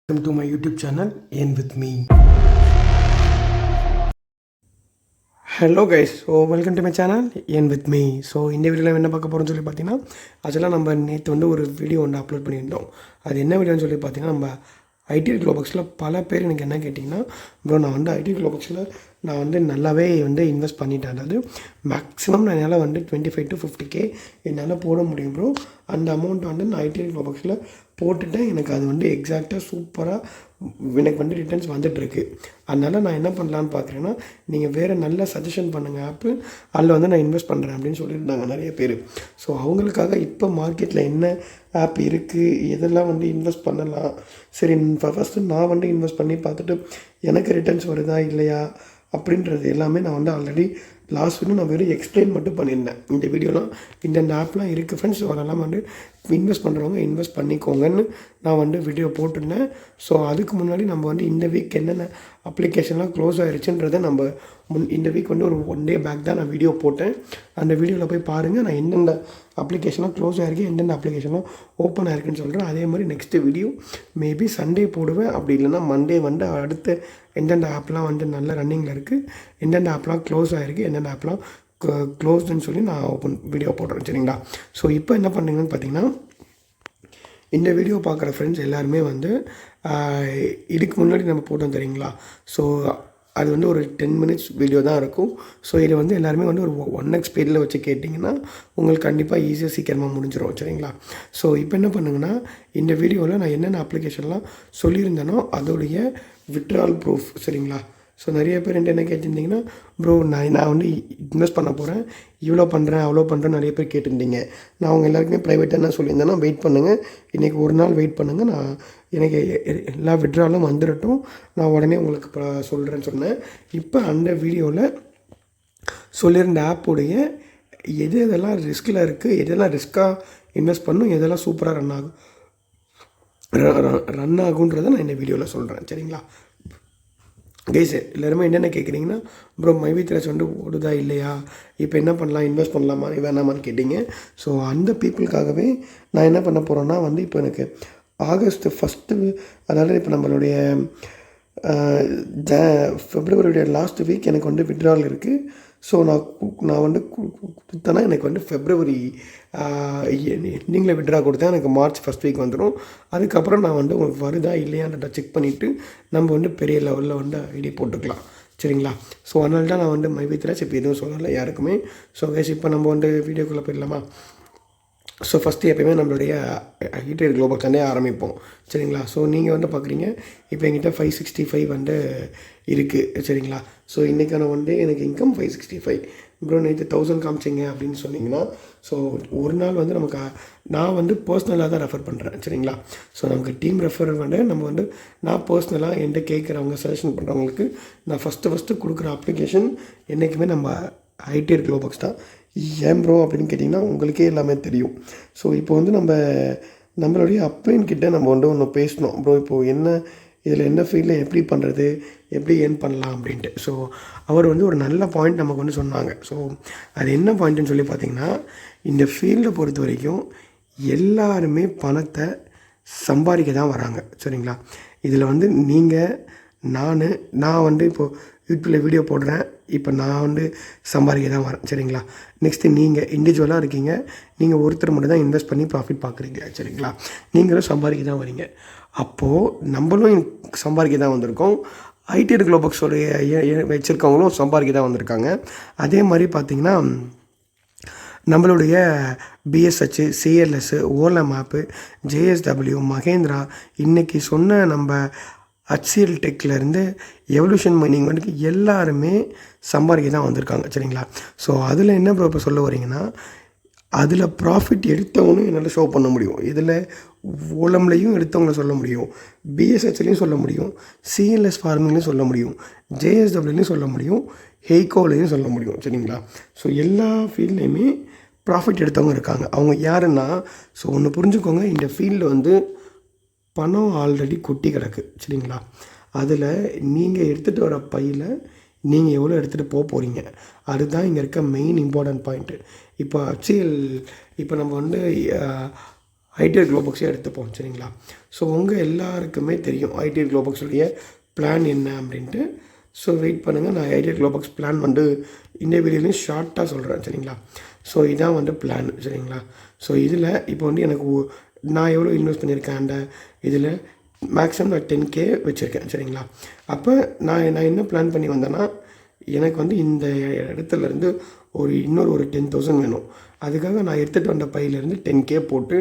Welcome to my YouTube channel, Earn with me. Hello guys, welcome to my channel Earn with me. இந்த வீடியோவில் என்ன பார்க்க போகிறோம்னு சொல்லி பார்த்தீங்கன்னா, அதெல்லாம் நம்ம நேற்று ஒரு வீடியோ அப்லோட் பண்ணியிருந்தோம். அது என்ன வீடியோன்னு சொல்லி பார்த்தீங்கன்னா, நம்ம ஐடி க்ளோபக்ஸில் பல பேர் எனக்கு என்ன கேட்டிங்கன்னா, ப்ரோ நான் ஐடி க்ளோபக்ஸில் நான் நல்லாவே இன்வெஸ்ட் பண்ணிட்டேன். அதாவது மேக்ஸிமம் நான் என்னால் 25 to 50K என்னால் போட முடியும் ப்ரோ. அந்த அமௌண்ட் நான் ஐடி க்ளோபக்ஸில் போட்டுட்டேன். எனக்கு அது எக்ஸாக்டாக சூப்பராக எனக்கு ரிட்டர்ன்ஸ் வந்துட்டுருக்கு. அதனால் நான் என்ன பண்ணலான்னு பார்க்குறேன்னா, நீங்கள் வேறு நல்ல சஜஷன் பண்ணுங்கள் ஆப்பு, அதில் நான் இன்வெஸ்ட் பண்ணுறேன் அப்படின்னு சொல்லியிருந்தாங்க நிறைய பேர். ஸோ அவங்களுக்காக இப்போ மார்க்கெட்டில் என்ன ஆப் இருக்குது, எதெல்லாம் இன்வெஸ்ட் பண்ணலாம், சரி ஃபஸ்ட்டு நான் இன்வெஸ்ட் பண்ணி பார்த்துட்டு எனக்கு ரிட்டர்ன்ஸ் வருதா இல்லையா அப்படின்றது எல்லாமே நான் ஆல்ரெடி லாஸ்ட் வீடியோ நான் வெறும் எக்ஸ்பிளைன் மட்டும் பண்ணியிருந்தேன். இந்த வீடியோலாம் இந்த ஆப்லாம் இருக்குது ஃப்ரெண்ட்ஸ், அதெல்லாம் இன்வெஸ்ட் பண்ணுறவங்க இன்வெஸ்ட் பண்ணிக்கோங்கன்னு நான் வீடியோ போட்டிருந்தேன். ஸோ அதுக்கு முன்னாடி நம்ம இந்த வீக் என்னென்ன அப்ளிகேஷன்லாம் க்ளோஸ் ஆகிருச்சுன்றதை நம்ம இந்த வீக் ஒரு 1 day பேக் தான் நான் வீடியோ போட்டேன். அந்த வீடியோவில் போய் பாருங்கள், நான் எந்தெந்த அப்ளிகேஷன்லாம் க்ளோஸ் ஆகிருக்கு, எந்தெந்த அப்ளிகேஷன்லாம் ஓப்பன் ஆகிருக்குன்னு சொல்கிறேன். அதே மாதிரி நெக்ஸ்ட்டு வீடியோ மேபி சண்டே போடுவேன், அப்படி இல்லைனா மண்டே அடுத்த எந்தெந்த ஆப்லாம் நல்ல ரன்னிங்கில் இருக்குது, எந்தெந்த ஆப்லாம் க்ளோஸ் ஆகிருக்கு, எந்தெந்த ஆப்லாம் க்ளோஸ்டுன்னு சொல்லி நான் ஓப்பன் வீடியோ போடுறேன். சரிங்களா? ஸோ இப்போ என்ன பண்ணுங்கன்னு பார்த்தீங்கன்னா, இந்த வீடியோ பார்க்குற ஃப்ரெண்ட்ஸ் எல்லாருமே இதுக்கு முன்னாடி நம்ம போட்டோம் தெரியுங்களா? ஸோ அது ஒரு 10 minutes வீடியோ தான் இருக்கும். ஸோ இதை எல்லாருமே ஒரு 1x ஸ்பீடில் வச்சு கேட்டிங்கன்னா உங்களுக்கு கண்டிப்பாக ஈஸியாக சீக்கிரமாக முடிஞ்சிடும். சரிங்களா? ஸோ இப்போ என்ன பண்ணுங்கன்னா, இந்த வீடியோவில் நான் என்னென்ன அப்ளிகேஷன்லாம் சொல்லியிருந்தேனோ அதோடைய வித்ட்ரால் ப்ரூஃப். சரிங்களா? ஸோ நிறைய பேர் என்ன கேட்டிருந்தீங்கன்னா, ப்ரோ நான் இன்வெஸ்ட் பண்ண போகிறேன், இவ்வளோ பண்ணுறேன் அவ்வளோ பண்ணுறேன் நிறைய பேர் கேட்டிருந்தீங்க. நான் அவங்க எல்லாருக்குமே ப்ரைவேட்டாக என்ன சொல்லியிருந்தேன்னா, வெயிட் பண்ணுங்கள், இன்றைக்கி ஒரு நாள் வெயிட் பண்ணுங்கள், நான் எனக்கு எல்லா வித்ட்ராலும் வந்துடட்டும், நான் உடனே உங்களுக்கு இப்போ சொல்கிறேன்னு சொன்னேன். இப்போ அந்த வீடியோவில் சொல்லியிருந்த ஆப்புடைய எதெல்லாம் ரிஸ்கில் இருக்குது, எதெல்லாம் ரிஸ்க்காக இன்வெஸ்ட் பண்ணும், எதெல்லாம் சூப்பராக ரன் ஆகுன்றதை நான் இந்த வீடியோவில் சொல்கிறேன். சரிங்களா? கைஸ் எல்லாருமே என்னென்ன கேட்குறீங்கன்னா, ப்ரோ மைவித்ராஜ் ஓடுதா இல்லையா, இப்போ என்ன பண்ணலாம், இன்வெஸ்ட் பண்ணலாமா வேணாமான்னு கேட்டிங்க. ஸோ அந்த பீப்புளுக்காகவே நான் என்ன பண்ண போகிறேன்னா, இப்போ எனக்கு August 1, அதாவது இப்போ நம்மளுடைய ஃபெப்ரவரியுடைய லாஸ்ட் வீக் எனக்கு வித்ட்ரால் இருக்குது. ஸோ நான் கொடுத்தேன்னா எனக்கு ஃபெப்ரவரி எண்டிங்கில் வித்ட்ரா கொடுத்தேன், எனக்கு March 1st வீக் வந்துடும். அதுக்கப்புறம் நான் உங்களுக்கு வருதா இல்லையான்றதை செக் பண்ணிவிட்டு நம்ம பெரிய லெவலில் ஐடி போட்டுக்கலாம். சரிங்களா? ஸோ அதனால தான் நான் மைவித்ராஜ் இப்போ எதுவும் சொல்லலை யாருக்குமே. ஸோ கைஸ் இப்போ நம்ம வீடியோக்குள்ளே போயிடலாமா? ஸோ ஃபஸ்ட்டு எப்போயுமே நம்மளுடைய ஐடி க்ளோபக்ஸ்லேருந்தே ஆரம்பிப்போம். சரிங்களா? ஸோ நீங்கள் பார்க்குறீங்க, இப்போ என்கிட்ட 565 இருக்குது. சரிங்களா? ஸோ இன்றைக்கான எனக்கு இன்கம் 565. ப்ரோ நேற்று 1000 காமிச்சிங்க அப்படின்னு சொன்னிங்கன்னா, ஸோ ஒரு நாள் நமக்கு நான் பர்சனலாக தான் ரெஃபர் பண்ணுறேன். சரிங்களா? ஸோ நமக்கு டீம் ரெஃபர் நம்ம நான் பர்சனலாக என்கிட்ட கேட்குறவங்க சஜஷன் பண்ணுறவங்களுக்கு நான் ஃபஸ்ட்டு கொடுக்குற அப்ளிகேஷன் என்றைக்குமே நம்ம ஐடி க்ளோபக்ஸ் தான். ஏன் ப்ரோ அப்படின்னு கேட்டிங்கன்னா, உங்களுக்கே எல்லாமே தெரியும். ஸோ இப்போ நம்மளுடைய அப்பைன்கிட்ட நம்ம ஒன்று பேசணும். ப்ரோ இப்போது இதில் என்ன ஃபீல்டில் எப்படி பண்ணுறது, எப்படி ஏர்ன் பண்ணலாம் அப்படின்ட்டு. ஸோ அவர் ஒரு நல்ல பாயிண்ட் நமக்கு சொன்னாங்க. ஸோ அது என்ன பாயிண்ட்டுன்னு சொல்லி பார்த்திங்கன்னா, இந்த ஃபீல்டை பொறுத்த வரைக்கும் எல்லாருமே பணத்தை சம்பாதிக்க தான் வராங்க. சரிங்களா? இதில் நீங்கள் நான் இப்போது யூடியூப்பில் வீடியோ போடுறேன், இப்போ நான் சம்பாதிக்க தான் வரேன். சரிங்களா? நெக்ஸ்ட்டு நீங்கள் இண்டிவிஜுவலாக இருக்கீங்க, நீங்கள் ஒருத்தர் மட்டும் தான் இன்வெஸ்ட் பண்ணி ப்ராஃபிட் பார்க்குறீங்க. சரிங்களா? நீங்களும் சம்பாதிக்க தான் வரீங்க. அப்போது நம்மளும் சம்பாதிக்க தான் வந்திருக்கோம், ஐடி க்ளோபக்ஸோடைய வச்சுருக்கவங்களும் சம்பாதிக்க தான் வந்திருக்காங்க. அதே மாதிரி பார்த்திங்கன்னா, நம்மளுடைய பிஎஸ்ஹெச், சிஎல்எஸ், ஓலம் ஆப்பு, ஜேஎஸ்டபிள்யூ, மகேந்திரா, இன்றைக்கி சொன்ன நம்ம HCL டெக்லேருந்து எவல்யூஷன் மைனிங் எல்லாருமே சம்பாதிக்க தான் வந்திருக்காங்க. சரிங்களா? ஸோ அதில் என்ன ப்ரோ இப்போ சொல்ல வரீங்கன்னா, அதில் ப்ராஃபிட் எடுத்தவங்களும் என்னால் ஷோ பண்ண முடியும், இதில் ஓலம்லையும் எடுத்தவங்களை சொல்ல முடியும், பிஎஸ்ஹெச்லேயும் சொல்ல முடியும், சிஎல்எஸ் ஃபார்மிங்லேயும் சொல்ல முடியும், ஜேஎஸ்டபிள்யூலையும் சொல்ல முடியும், ஹெய்கோலையும் சொல்ல முடியும். சரிங்களா? ஸோ எல்லா ஃபீல்ட்லேயுமே ப்ராஃபிட் எடுத்தவங்க இருக்காங்க. அவங்க யாருன்னா, ஸோ ஒன்று புரிஞ்சுக்கோங்க, இந்த ஃபீல்டு பணம் ஆல்ரெடி கொட்டி கிடக்கு. சரிங்களா? அதில் நீங்கள் எடுத்துகிட்டு வர பையில் நீங்கள் எவ்வளோ எடுத்துகிட்டு போகிறீங்க, அதுதான் இங்கே இருக்க மெயின் இம்பார்ட்டன்ட் பாயிண்ட்டு. இப்போ HCL இப்போ நம்ம ஐடிஆர் க்ளோபாக்ஸே எடுத்துப்போம் சரிங்களா. ஸோ உங்கள் எல்லாருக்குமே தெரியும் ஐடிஆர் க்ளோபாக்ஸுடைய பிளான் என்ன அப்படின்ட்டு. ஸோ வெயிட் பண்ணுங்கள், நான் ஐடிஆர் க்ளோபாக்ஸ் பிளான் வந்து இந்த வீடியோலையும் ஷார்ட்டாக சொல்கிறேன் சரிங்களா. ஸோ இதான் வந்து பிளான் சரிங்களா. ஸோ இதில் இப்போ வந்து எனக்கு நான் எவ்வளோ இன்வெஸ்ட் பண்ணியிருக்கேன் அந்த இதில் மேக்ஸிமம் நான் 10K வச்சுருக்கேன் சரிங்களா. அப்போ நான் என்ன பிளான் பண்ணி வந்தேன்னா, எனக்கு வந்து இந்த இடத்துலேருந்து இன்னொரு 10,000 வேணும். அதுக்காக நான் எடுத்துகிட்டு வந்த பையிலேருந்து 10K போட்டு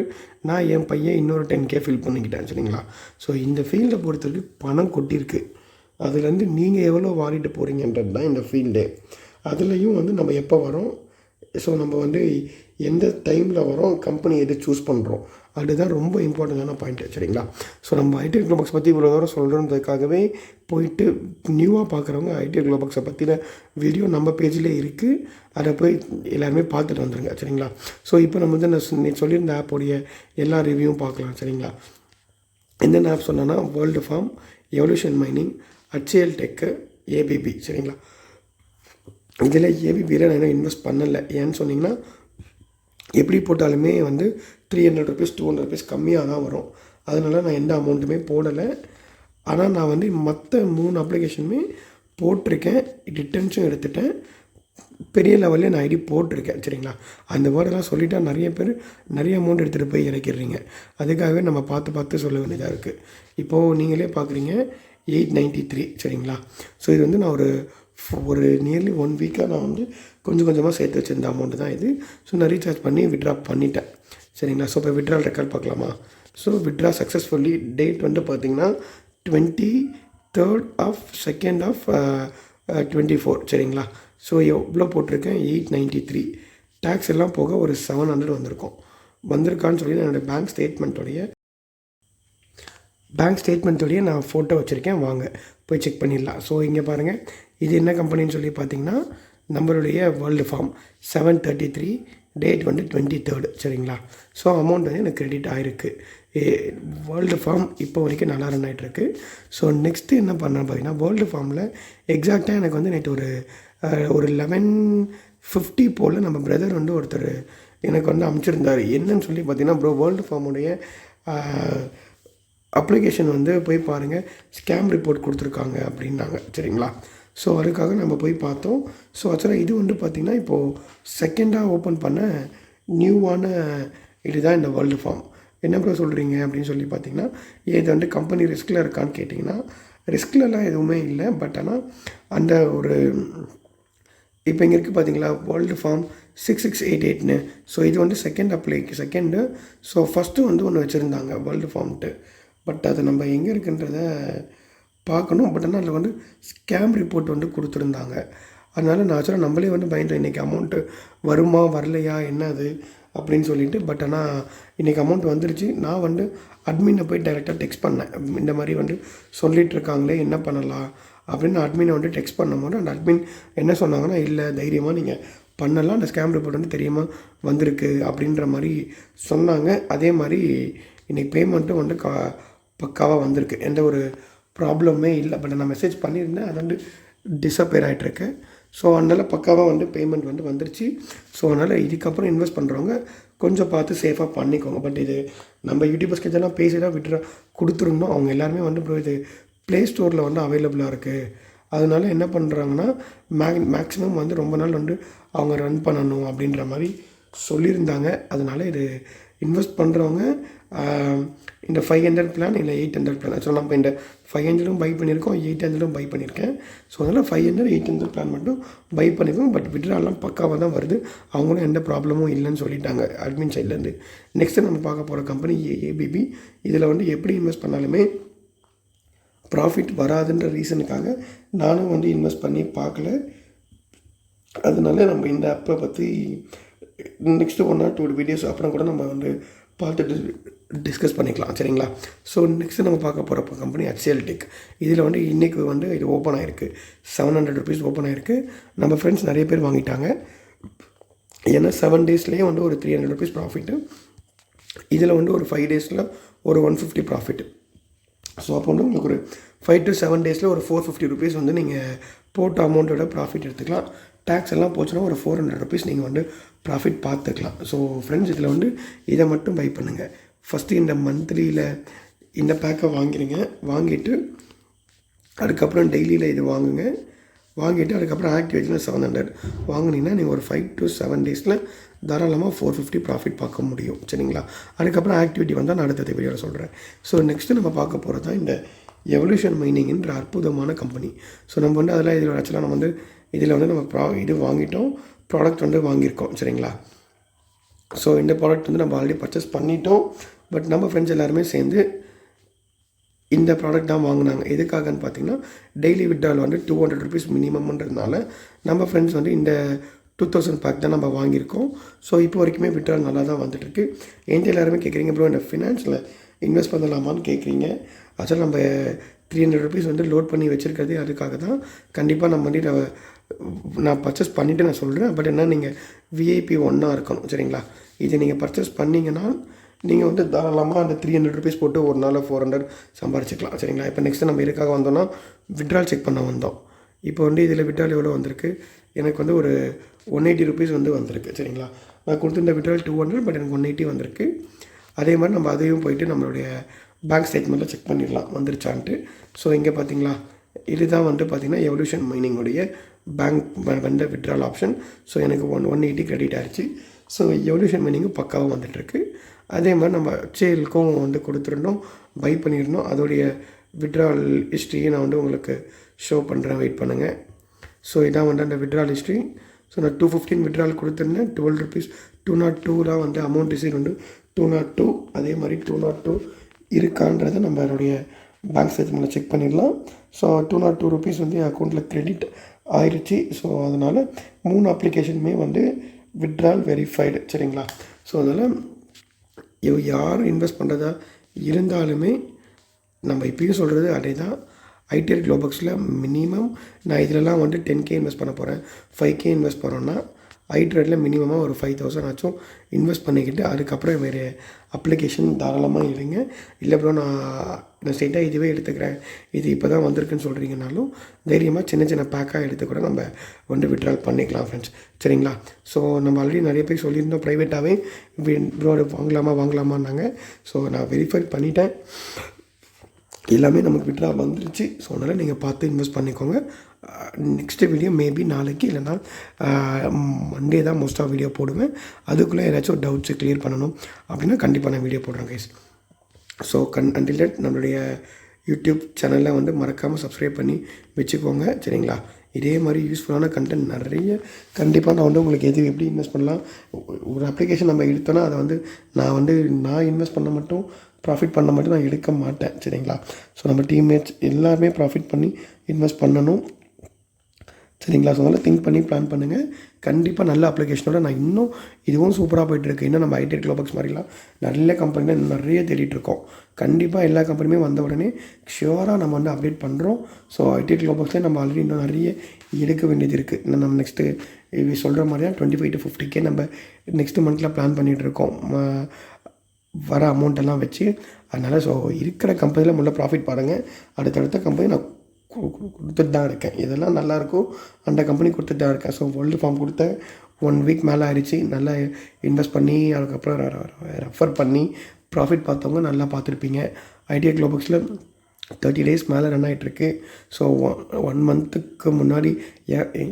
நான் என் பையன் இன்னொரு 10K ஃபில் பண்ணிக்கிட்டேன் சரிங்களா. ஸோ இந்த ஃபீல்டை பொறுத்த வரைக்கும் பணம் கொட்டியிருக்கு. அதுலேருந்து நீங்கள் எவ்வளோ வாரிட்டு போகிறீங்கன்றது தான் இந்த ஃபீல்டே. அதுலேயும் வந்து நம்ம எப்போ வரோம், ஸோ நம்ம வந்து எந்த டைமில் வரோம், கம்பெனி எது சூஸ் பண்ணுறோம், அதுதான் ரொம்ப இம்பார்ட்டண்டான பாயிண்ட்டு சரிங்களா. ஸோ நம்ம ஐடிஆர் க்ளோபாக்ஸ் பற்றி இவ்வளோ தூரம் சொல்கிறதுக்காகவே போயிட்டு நியூவாக பார்க்குறவங்க ஐடிஆர் க்ளோபாக்ஸை பற்றின வீடியோ நம்ம பேஜில் இருக்குது, அதை போய் எல்லாருமே பார்த்துட்டு வந்துடுங்க சரிங்களா. ஸோ இப்போ நம்ம வந்து நான் சொல்லியிருந்த ஆப்போடைய எல்லா ரிவ்யூவும் பார்க்கலாம் சரிங்களா. என்னென்ன ஆப் சொன்னேன்னா world form, evolution mining, HCL tech, ABB சரிங்களா. இதில் ஏபிபியில் நான் இன்னும் இன்வெஸ்ட் பண்ணலை. ஏன்னு சொன்னிங்கன்னா எப்படி போட்டாலுமே வந்து 300 ருபீஸ் 200 ருபீஸ் கம்மியாக தான் வரும். அதனால் நான் எந்த அமௌண்ட்டுமே போடலை. ஆனால் நான் வந்து மற்ற 3 அப்ளிகேஷனுமே போட்டிருக்கேன், ரிட்டர்ன்ஸும் எடுத்துட்டேன், பெரிய லெவலில் நான் ஐடி போட்டிருக்கேன் சரிங்களா. அந்த வேர்டெல்லாம் சொல்லிட்டா நிறைய பேர் நிறைய அமௌண்ட் எடுத்துகிட்டு போய் இறக்கிடுறீங்க. அதுக்காகவே நம்ம பார்த்து சொல்ல வேண்டியதாக இருக்குது. இப்போது நீங்களே பார்க்குறீங்க 893 சரிங்களா. ஸோ இது வந்து நான் ஒரு நியர்லி 1 வீக்காக நான் வந்து கொஞ்சம் கொஞ்சமாக சேர்த்து வச்சிருந்த அமௌண்ட்டு தான் இது. ஸோ நான் ரீசார்ஜ் பண்ணி விட்ரா பண்ணிட்டேன் சரிங்களா. ஸோ இப்போ விட்ரால் ரெக்கார்ட் பார்க்கலாமா. ஸோ விட்ரா சக்ஸஸ்ஃபுல்லி டேட் வந்து பார்த்திங்கன்னா 23rd of 2nd of 24 சரிங்களா. ஸோ எவ்வளோ போட்டிருக்கேன் 893. டேக்ஸ் எல்லாம் போக ஒரு 700 வந்திருக்கான்னு சொல்லி என்னோடய பேங்க் ஸ்டேட்மெண்ட்டோடைய நான் ஃபோட்டோ வச்சுருக்கேன், வாங்க போய் செக் பண்ணிடலாம். ஸோ இங்கே பாருங்கள், இது என்ன கம்பெனின்னு சொல்லி பார்த்தீங்கன்னா நம்மளுடைய வேர்ல்டு ஃபார்ம் 733, டேட் வந்து 23rd சரிங்களா. ஸோ அமௌண்ட் வந்து எனக்கு கிரெடிட் ஆகிருக்கு. வேர்ல்டு ஃபார்ம் இப்போ வரைக்கும் நல்லா ரன் ஆகிட்டுருக்கு. ஸோ நெக்ஸ்ட்டு என்ன பண்ணேன்னு பார்த்தீங்கன்னா வேர்ல்டு ஃபார்மில் எக்ஸாக்டாக எனக்கு வந்து நேற்று ஒரு 11:50 போல் நம்ம பிரதர் வந்து ஒருத்தர் எனக்கு வந்து அனுப்பிச்சிருந்தார். என்னன்னு சொல்லி பார்த்தீங்கன்னா ப்ரோ வேர்ல்டு ஃபார்முடைய அப்ளிகேஷன் வந்து போய் பாருங்கள், ஸ்கேம் ரிப்போர்ட் கொடுத்துருக்காங்க அப்படின்னாங்க சரிங்களா. ஸோ அதுக்காக நம்ம போய் பார்த்தோம். ஸோ ஆக்சுவலாக இது வந்து பார்த்திங்கன்னா இப்போது செகண்டாக ஓப்பன் பண்ண நியூவான இதுதான் இந்த வேர்ல்டு ஃபார்ம். என்ன ப்ரோ சொல்கிறீங்க அப்படின்னு சொல்லி பார்த்தீங்கன்னா, இது வந்து கம்பெனி ரிஸ்கில் இருக்கான்னு கேட்டிங்கன்னா ரிஸ்க்லலாம் எதுவுமே இல்லை. பட் ஆனால் அந்த இப்போ இங்கே இருக்குது பார்த்தீங்களா வேர்ல்டு ஃபார்ம் 6688ன்னு. ஸோ இது வந்து செகண்டு. ஸோ ஃபஸ்ட்டு வந்து ஒன்று வச்சுருந்தாங்க வேர்ல்டு ஃபார்ம்ட்டு. பட் அது நம்ம எங்கே இருக்குன்றத பார்க்கணும். பட் ஆனால் அதில் வந்து ஸ்கேம் ரிப்போர்ட் வந்து கொடுத்துருந்தாங்க. அதனால் நான் ஆக்சுவலாக நம்மளே வந்து பயந்தோம் இன்றைக்கி அமௌண்ட்டு வருமா வரலையா என்ன அது அப்படின்னு சொல்லிட்டு. பட் ஆனால் இன்றைக்கி அமௌண்ட் வந்துருச்சு. நான் வந்து அட்மினை போய் டைரெக்டாக டெக்ஸ்ட் பண்ணேன், இந்த மாதிரி வந்து சொல்லிகிட்டு இருக்காங்களே என்ன பண்ணலாம் அப்படின்னு அட்மினை வந்து டெக்ஸ்ட் பண்ணும்போது அந்த அட்மின் என்ன சொன்னாங்கன்னா, இல்லை தைரியமாக நீங்கள் பண்ணலாம், அந்த ஸ்கேம் ரிப்போர்ட் வந்து தெரியாமல் வந்திருக்கு அப்படின்ற மாதிரி சொன்னாங்க. அதே மாதிரி இன்றைக்கி பேமெண்ட்டும் வந்து பக்காவாக வந்திருக்கு, எந்த ஒரு ப்ராப்ளமே இல்லை. பட் நான் மெசேஜ் பண்ணியிருந்தேன், அது வந்து டிஸப்பியர் ஆகிட்டுருக்கு. ஸோ அதனால் பக்காவாக வந்து பேமெண்ட் வந்து வந்துருச்சு. ஸோ அதனால் இதுக்கப்புறம் இன்வெஸ்ட் பண்ணுறவங்க கொஞ்சம் பார்த்து சேஃபாக பண்ணிக்கோங்க. பட் இது நம்ம யூடியூபர்ஸ் கிட்டலாம் பேசிதான் விட்ரா கொடுத்துருந்தோம். அவங்க எல்லாருமே வந்து ப்ரோ இது ப்ளே ஸ்டோரில் வந்து அவைலபிளாக இருக்குது, அதனால என்ன பண்ணுறாங்கன்னா மேக்ஸிமம் வந்து ரொம்ப நாள் வந்து அவங்க ரன் பண்ணணும் அப்படின்ற மாதிரி சொல்லியிருந்தாங்க. அதனால் இது இன்வெஸ்ட் பண்ணுறவங்க இந்த 500 பிளான் இல்லை 800 பிளான். ஸோ நம்ம இந்த 500 பை பண்ணியிருக்கோம், 800 பை பண்ணியிருக்கேன். ஸோ அதனால் 500 800 பிளான் மட்டும் பை பண்ணியிருக்கோம். பட் விட்ராலாம் பக்காவாக தான் வருது, அவங்களும் எந்த ப்ராப்ளமும் இல்லைன்னு சொல்லிட்டாங்க அட்மின் சைட்லேருந்து. நெக்ஸ்ட்டு நம்ம பார்க்க போகிற கம்பெனி ஏபிபி. இதில் வந்து எப்படி இன்வெஸ்ட் பண்ணாலுமே ப்ராஃபிட் வராதுன்ற ரீசனுக்காக நானும் வந்து இன்வெஸ்ட் பண்ணி பார்க்கல. அதனால நம்ம இந்த ஆப்பை பற்றி நெக்ஸ்ட்டு 1 or 2 வீடியோஸ் அப்புறம் கூட நம்ம வந்து பார்த்துட்டு டிஸ்கஸ் பண்ணிக்கலாம் சரிங்களா. ஸோ நெக்ஸ்ட்டு நம்ம பார்க்க போகிற கம்பெனி HCL டெக். இதில் வந்து இன்றைக்கி வந்து இது ஓப்பன் ஆகிருக்கு, 700 ருபீஸ் ஓப்பன் ஆகிருக்கு. நம்ம ஃப்ரெண்ட்ஸ் நிறைய பேர் வாங்கிட்டாங்க. ஏன்னா 7 டேஸ்லேயே வந்து ஒரு 300 ருபீஸ் ப்ராஃபிட்டு. இதில் வந்து ஒரு 5 டேஸில் ஒரு 150 ப்ராஃபிட்டு. ஸோ அப்போ வந்து உங்களுக்கு ஒரு 5 to 7 டேஸில் ஒரு 450 ருபீஸ் வந்து நீங்கள் போட்ட அமௌண்ட்டோட ப்ராஃபிட் எடுத்துக்கலாம். டேக்ஸ் எல்லாம் போச்சுன்னா ஒரு 400 ருபீஸ் நீங்கள் வந்து ப்ராஃபிட் பார்த்துக்கலாம். ஸோ ஃப்ரெண்ட்ஸ் இதில் வந்து இதை மட்டும் பை பண்ணுங்கள். ஃபஸ்ட்டு இந்த மந்த்லியில் இந்த பேக்கை வாங்கிடுங்க. வாங்கிட்டு அதுக்கப்புறம் டெய்லியில் இது வாங்குங்க. வாங்கிட்டு அதுக்கப்புறம் ஆக்டிவேஷனில் 700 வாங்கினீங்கன்னா நீங்கள் ஒரு 5 to 7 டேஸில் தாராளமாக 450 ப்ராஃபிட் பார்க்க முடியும். சரிங்களா? அதுக்கப்புறம் ஆக்டிவிட்டி வந்தால் நான் அடுத்த வீடியோவில் சொல்கிறேன். ஸோ நெக்ஸ்ட்டு நம்ம பார்க்க போகிறது தான் இந்த எவல்யூஷன் மைனிங்ன்ற அற்புதமான கம்பெனி. ஸோ நம்ம வந்து அதில் இதில் ஆக்சுவலாக நம்ம வந்து இதில் வந்து நம்ம இது வாங்கிட்டோம், ப்ராடக்ட் வந்து வாங்கியிருக்கோம். சரிங்களா? ஸோ இந்த ப்ராடக்ட் வந்து நம்ம ஆல்ரெடி பர்ச்சேஸ் பண்ணிட்டோம். பட் நம்ம ஃப்ரெண்ட்ஸ் எல்லாருமே சேர்ந்து இந்த ப்ராடக்ட் தான் வாங்கினாங்க. எதுக்காகன்னு பார்த்தீங்கன்னா டெய்லி விட்ரால் வந்து 200 rupees மினிமம்ன்றதுனால நம்ம ஃப்ரெண்ட்ஸ் வந்து இந்த 2000 பேக் தான் நம்ம வாங்கியிருக்கோம். ஸோ இப்போ வரைக்குமே விட்ரால் நல்லா தான் வந்துட்டுருக்கு. என்கிட்ட எல்லாருமே கேட்குறீங்க ப்ரோ இந்த ஃபினான்ஸில் இன்வெஸ்ட் பண்ணலாமான்னு கேட்குறீங்க. ஆக்சுவலாக நம்ம 300 rupees வந்து லோட் பண்ணி வச்சுருக்கிறது அதுக்காக தான். கண்டிப்பாக நம்ம வந்து நான் பர்ச்சேஸ் பண்ணிவிட்டு நான் சொல்கிறேன். பட் என்ன நீங்கள் விஐபி 1 இருக்கணும். சரிங்களா? இதை நீங்கள் பர்ச்சேஸ் பண்ணிங்கன்னா நீங்கள் வந்து தாராளமாக அந்த 300 rupees போட்டு ஒரு நாள் 400 சம்பாரிச்சிக்கலாம். சரிங்களா? இப்போ நெக்ஸ்ட்டு நம்ம இதுக்காக வந்தோம்னா விட்ரால் செக் பண்ண வந்தோம். இப்போ வந்து இதில் விட்ரால் எவ்வளோ வந்திருக்கு, எனக்கு வந்து ஒரு 180 rupees வந்து வந்திருக்கு. சரிங்களா? நான் கொடுத்துருந்த விட்ரால் 200, பட் எனக்கு 180 வந்திருக்கு. அதே மாதிரி நம்ம அதையும் போயிட்டு நம்மளுடைய பேங்க் ஸ்டேட்மெண்ட்டில் செக் பண்ணிடலாம் வந்துருச்சான்ட்டு. ஸோ இங்கே பார்த்தீங்களா, இதுதான் வந்து பார்த்திங்கன்னா எவல்யூஷன் மைனிங்குடைய பேங்க் வந்த விட்ரால் ஆப்ஷன். ஸோ எனக்கு 180 கிரெடிட் ஆகிடுச்சு. ஸோ எவல்யூஷன் மைனிங்கும் பக்காவாக வந்துட்டுருக்கு. அதே மாதிரி நம்ம சேலுக்கும் வந்து கொடுத்துருந்தோம், பை பண்ணியிருந்தோம். அதோடைய விட்ரால் ஹிஸ்ட்ரியை நான் வந்து உங்களுக்கு ஷோ பண்ணுறேன், வெயிட் பண்ணுங்கள். ஸோ இதான் வந்து அந்த விட்ரால் ஹிஸ்ட்ரி. ஸோ நான் 215 விட்ரால் கொடுத்துருந்தேன். 12 rupees 202 வந்து அமௌண்ட் ரிசீவ் வந்து 202. அதே மாதிரி 202 இருக்கான்றதை நம்மளுடைய பேங்க் ஸ்டேட்மெண்ட்டில் செக் பண்ணிடலாம். ஸோ 202 rupees வந்து என் அக்கௌண்ட்டில் கிரெடிட் ஆயிடுச்சு. ஸோ அதனால் 3 அப்ளிகேஷனுமே வந்து விட்ரால் வெரிஃபைடு. சரிங்களா? ஸோ அதனால் யார் இன்வெஸ்ட் பண்ணுறதா இருந்தாலுமே நம்ம இப்பயும் சொல்கிறது அதே தான். ஐடிஆர் க்ளோபக்ஸில் மினிமம் நான் இதிலலாம் வந்து 10K இன்வெஸ்ட் பண்ண போகிறேன், 5K இன்வெஸ்ட் பண்ணோன்னா ஐட்ரேட்டில் மினிமமாக ஒரு 5000 ஆச்சும் இன்வெஸ்ட் பண்ணிக்கிட்டு அதுக்கப்புறம் வேறு அப்ளிகேஷன் தாராளமாக இல்லைங்க. இல்லை ப்ரோ நான் ஸ்ட்ரெயிட்டாக இதுவே எடுத்துக்கிறேன், இது இப்போ தான் வந்திருக்குன்னு சொல்கிறீங்கனாலும் தைரியமாக சின்ன சின்ன பேக்காக எடுத்து கூட நம்ம வந்து விட்ரால் பண்ணிக்கலாம் ஃப்ரெண்ட்ஸ். சரிங்களா? ஸோ நம்ம ஆல்ரெடி நிறைய பேர் சொல்லியிருந்தோம் ப்ரைவேட்டாகவே ப்ரோ வாங்கலாமான்னாங்க. ஸோ நான் வெரிஃபை பண்ணிட்டேன், எல்லாமே நமக்கு விட்ரால் வந்துருச்சு. ஸோ அதனால் நீங்கள் பார்த்து இன்வெஸ்ட் பண்ணிக்கோங்க. நெக்ஸ்ட்டு வீடியோ மேபி நாளைக்கு இல்லைனா மண்டே தான் மோஸ்ட்டாக வீடியோ போடுவேன். அதுக்குள்ளே ஏதாச்சும் டவுட்ஸு கிளியர் பண்ணணும் அப்படின்னா கண்டிப்பாக நான் வீடியோ போடுறேன் கைஸ். ஸோ அன்டில் தட் நம்மளுடைய யூடியூப் சேனலில் வந்து மறக்காமல் சப்ஸ்கிரைப் பண்ணி வச்சுக்கோங்க. சரிங்களா? இதே மாதிரி யூஸ்ஃபுல்லான கண்டென்ட் நிறைய கண்டிப்பாக நான் வந்து உங்களுக்கு எது எப்படி இன்வெஸ்ட் பண்ணலாம், ஒரு அப்ளிகேஷன் நம்ம எடுத்தோன்னா அதை வந்து நான் இன்வெஸ்ட் பண்ண மட்டும் ப்ராஃபிட் பண்ண மட்டும் நான் எடுக்க மாட்டேன். சரிங்களா? ஸோ நம்ம டீம்மேட்ஸ் எல்லாருமே ப்ராஃபிட் பண்ணி இன்வெஸ்ட் பண்ணணும். சரிங்களா? ஸோ அதனால் திங்க் பண்ணி பிளான் பண்ணுங்கள். கண்டிப்பாக நல்ல அப்ளிகேஷனோட நான் இன்னும் இதுவும் சூப்பராக போய்ட்டுருக்கு. இன்னும் நம்ம ஐடிஆர் க்ளோபக்ஸ் மாதிரிலாம் நல்ல கம்பெனியில் நிறைய தேடிட்டுருக்கோம். கண்டிப்பாக எல்லா கம்பெனியுமே வந்த உடனே ஷியோராக நம்ம வந்து அப்டேட் பண்ணுறோம். ஸோ ஐடிஆர் க்ளோபக்ஸில் நம்ம ஆல்ரெடி இன்னும் நிறைய எடுக்க வேண்டியது இருக்குது. இன்னும் நம்ம நெக்ஸ்ட்டு இது சொல்கிற மாதிரி தான் 25 to 50K நம்ம நெக்ஸ்ட்டு மந்த்தில் பிளான் பண்ணிகிட்ருக்கோம் வர அமௌண்ட்டெல்லாம் வச்சு. அதனால் ஸோ இருக்கிற கம்பெனியில் முன்னே ப்ராஃபிட் பாருங்கள். அடுத்தடுத்த கம்பெனி நான் கொடுத்துட்டு தான் இருக்கேன். இதெல்லாம் நல்லாயிருக்கும், அந்த கம்பெனி கொடுத்துட்டு தான் இருக்கேன். ஸோ வேர்ல்டு ஃபார்ம் கொடுத்த 1 week மேலே ஆயிடுச்சு. நல்லா இன்வெஸ்ட் பண்ணி அதுக்கப்புறம் ரெஃபர் பண்ணி ப்ராஃபிட் பார்த்தவங்க நல்லா பார்த்துருப்பீங்க. ஐடிஆர் க்ளோபக்ஸில் 30 days மேலே ரன் ஆகிட்டுருக்கு. ஸோ 1 monthக்கு முன்னாடி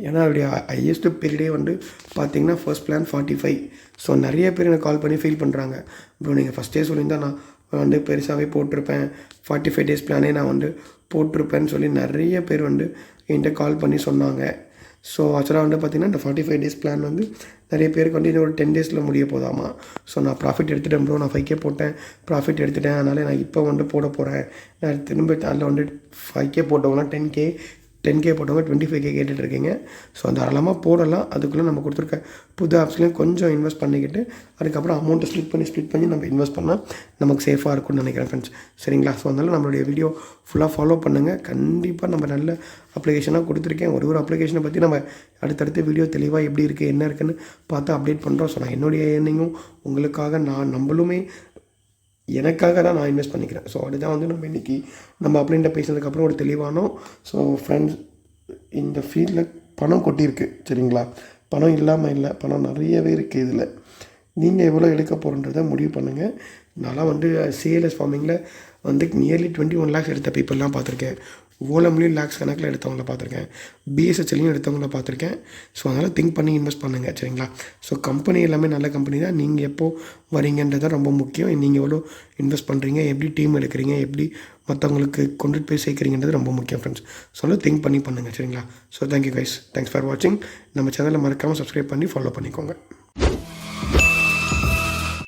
ஏன்னா அவருடைய ஹையஸ்ட் பீரியடே வந்து பார்த்திங்கன்னா ஃபர்ஸ்ட் பிளான் 45. ஸோ நிறைய பேர் எனக்கு கால் பண்ணி ஃபீல் பண்ணுறாங்க, ப்ரோ நீங்கள் ஃபஸ்ட்டே சொல்லியிருந்தால் நான் வந்து பெருசாகவே போட்டிருப்பேன், 45 days பிளானே நான் வந்து போட்டிருப்பேன்னு சொல்லி நிறைய பேர் வந்து என்கிட்ட கால் பண்ணி சொன்னாங்க. ஸோ ஆக்சுவலாக வந்து பார்த்திங்கன்னா இந்த 45 days பிளான் வந்து நிறைய பேருக்கு வந்து இன்னும் ஒரு 10 daysல முடிய போதாமா. ஸோ நான் ப்ராஃபிட் எடுத்துட்டேன் ப்ரோ, நான் 5K போட்டேன், ப்ராஃபிட் எடுத்துட்டேன், அதனால் நான் இப்போ வந்து போட போகிறேன். நான் திரும்ப அதில் வந்து 5K போட்டவங்கன்னா 10K போட்டவங்க 25K கேட்டுட்ருக்கீங்க. ஸோ தாராளமாக போடலாம். அதுக்குள்ளே நம்ம கொடுத்துருக்க புது ஆப்ஸ்லேயும் கொஞ்சம் இன்வெஸ்ட் பண்ணிக்கிட்டு அதுக்கப்புறம் அமௌண்ட்டை ஸ்ப்ளிட் பண்ணி நம்ம இன்வெஸ்ட் பண்ணால் நமக்கு சேஃபாக இருக்கும்னு நினைக்கிறேன் ஃப்ரெண்ட்ஸ். சரிங்களா? ஸோ அதனால் நம்மளுடைய வீடியோ ஃபுல்லாக ஃபாலோ பண்ணுங்கள். கண்டிப்பாக நம்ம நல்ல அப்ளிகேஷனாக கொடுத்துருக்கேன். ஒரு அப்ளிகேஷனை பற்றி நம்ம அடுத்தடுத்த வீடியோ தெளிவாக எப்படி இருக்குது என்ன இருக்குதுன்னு பார்த்து அப்டேட் பண்ணுறோம். ஸோ நான் என்னுடைய எண்ணிங்கும் உங்களுக்காக நம்மளுமே எனக்காக தான் நான் இன்வெஸ்ட் பண்ணிக்கிறேன். ஸோ அதுதான் வந்து நம்ம இன்றைக்கி நம்ம அப்படின்ட்டு பேசினதுக்கப்புறம் ஒரு தெளிவானோம். ஸோ ஃப்ரெண்ட்ஸ், இந்த ஃபீல்டில் பணம் கொட்டியிருக்கு. சரிங்களா? பணம் இல்லாமல் இல்லை, பணம் நிறையவே இருக்குது. இதில் நீங்கள் எவ்வளோ எடுக்க போகிறன்றதை முடிவு பண்ணுங்கள். நான்லாம் வந்து சிஎல்எஸ் ஃபார்மிங்கில் வந்து நியர்லி 21 lakhs எடுத்த பீப்புளெலாம் பார்த்துருக்கேன். ஓலம்லேயும் லேக்ஸ் கணக்கில் எடுத்தவங்கள பார்த்துருக்கேன். பிஎஸ்ஹெச்லையும் எடுத்தவங்கள பார்த்துருக்கேன். ஸோ அதனால் திங்க் பண்ணி இன்வெஸ்ட் பண்ணுங்கள் சரிங்களா. ஸோ கம்பெனி எல்லாமே நல்ல கம்பெனி தான். நீங்கள் எப்போது வரீங்கன்றது தான் ரொம்ப முக்கியம். நீங்கள் எவ்வளோ இன்வெஸ்ட் பண்ணுறீங்க, எப்படி டீம் எடுக்கிறீங்க, எப்படி மற்றவங்களுக்கு கொண்டுட்டு போய் சேர்க்குறீங்கன்றது ரொம்ப முக்கியம் ஃப்ரெண்ட்ஸ். ஸோ அதனால் திங்க் பண்ணி பண்ணுங்கள் சரிங்களா. So thank you guys, thanks for வாட்சிங். நம்ம சேனலை மறக்காமல் சப்ஸ்கிரைப் பண்ணி ஃபாலோ பண்ணிக்கோங்க.